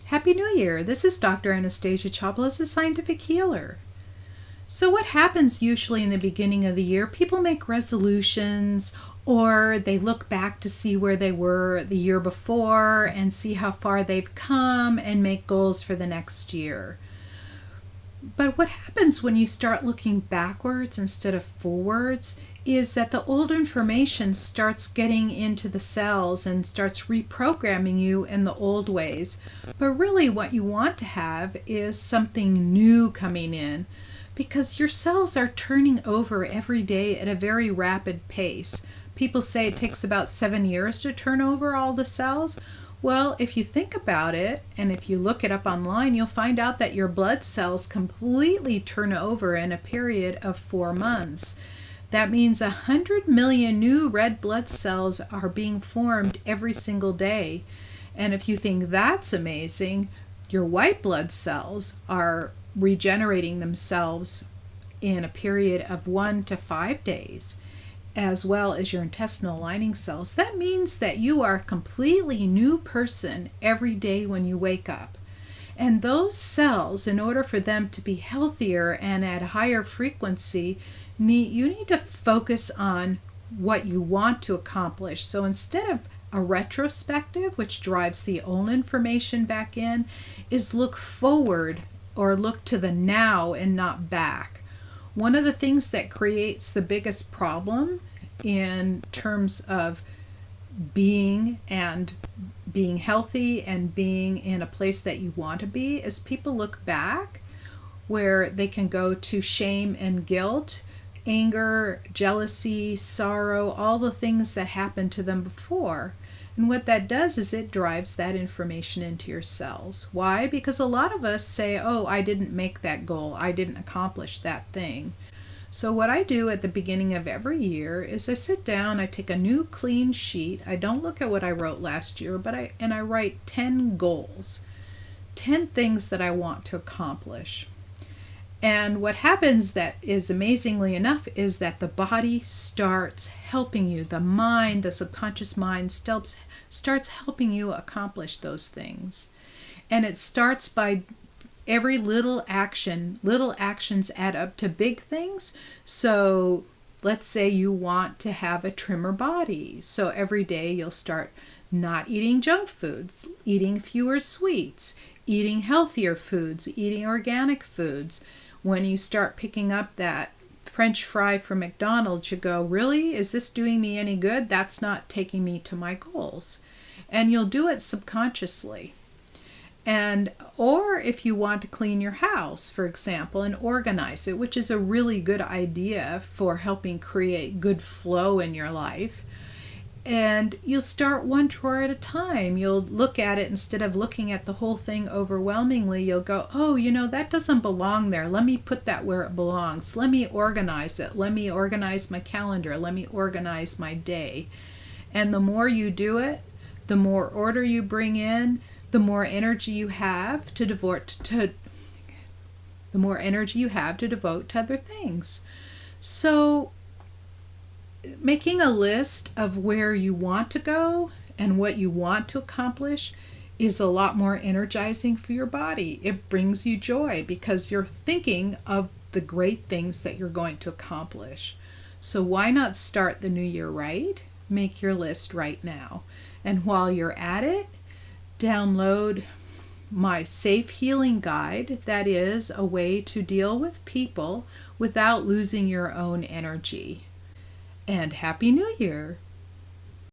Happy New Year! This is Dr. Anastasia, Chopelas, a scientific healer. So what happens usually in the beginning of the year? People make resolutions or they look back to see where they were the year before and see how far they've come and make goals for the next year. But what happens when you start looking backwards instead of forwards is that the old information starts getting into the cells and starts reprogramming you in the old ways. But really what you want to have is something new coming in, because your cells are turning over every day at a very rapid pace. People say it takes about 7 years to turn over all the cells. Well, if you think about it, and if you look it up online, you'll find out that your blood cells completely turn over in a period of 4 months. That means 100 million new red blood cells are being formed every single day. And if you think that's amazing, your white blood cells are regenerating themselves in a period of 1 to 5 days, as well as your intestinal lining cells. That means that you are a completely new person every day when you wake up. And those cells, in order for them to be healthier and at a higher frequency, you need to focus on what you want to accomplish. So instead of a retrospective, which drives the old information back in, is look forward or look to the now and not back. One of the things that creates the biggest problem in terms of being healthy and being in a place that you want to be is people look back where they can go to shame and guilt, anger, jealousy, sorrow, all the things that happened to them before. And what that does is it drives that information into your cells. Why? Because a lot of us say, oh, I didn't make that goal. I didn't accomplish that thing. So what I do at the beginning of every year is I sit down, I take a new clean sheet. I don't look at what I wrote last year, but I write 10 goals, 10 things that I want to accomplish. And what happens, that is amazingly enough, is that the body starts helping you. The mind, the subconscious mind, starts helping you accomplish those things. And it starts by every little action. Little actions add up to big things. So let's say you want to have a trimmer body. So every day you'll start not eating junk foods, eating fewer sweets, eating healthier foods, eating organic foods. When you start picking up that French fry from McDonald's, you go, really? Is this doing me any good? That's not taking me to my goals. And you'll do it subconsciously. Or if you want to clean your house, for example, and organize it, which is a really good idea for helping create good flow in your life. And you'll start one drawer at a time. You'll look at it instead of looking at the whole thing overwhelmingly. You'll go, oh, that doesn't belong there. Let me put that where it belongs. Let me organize it. Let me organize my calendar. Let me organize my day. And the more you do it, the more order you bring in, the more energy you have to devote to other things. So making a list of where you want to go and what you want to accomplish is a lot more energizing for your body. It brings you joy because you're thinking of the great things that you're going to accomplish. So why not start the new year right? Make your list right now. And while you're at it, download my Safe Healing Guide. That is a way to deal with people without losing your own energy. And Happy New Year!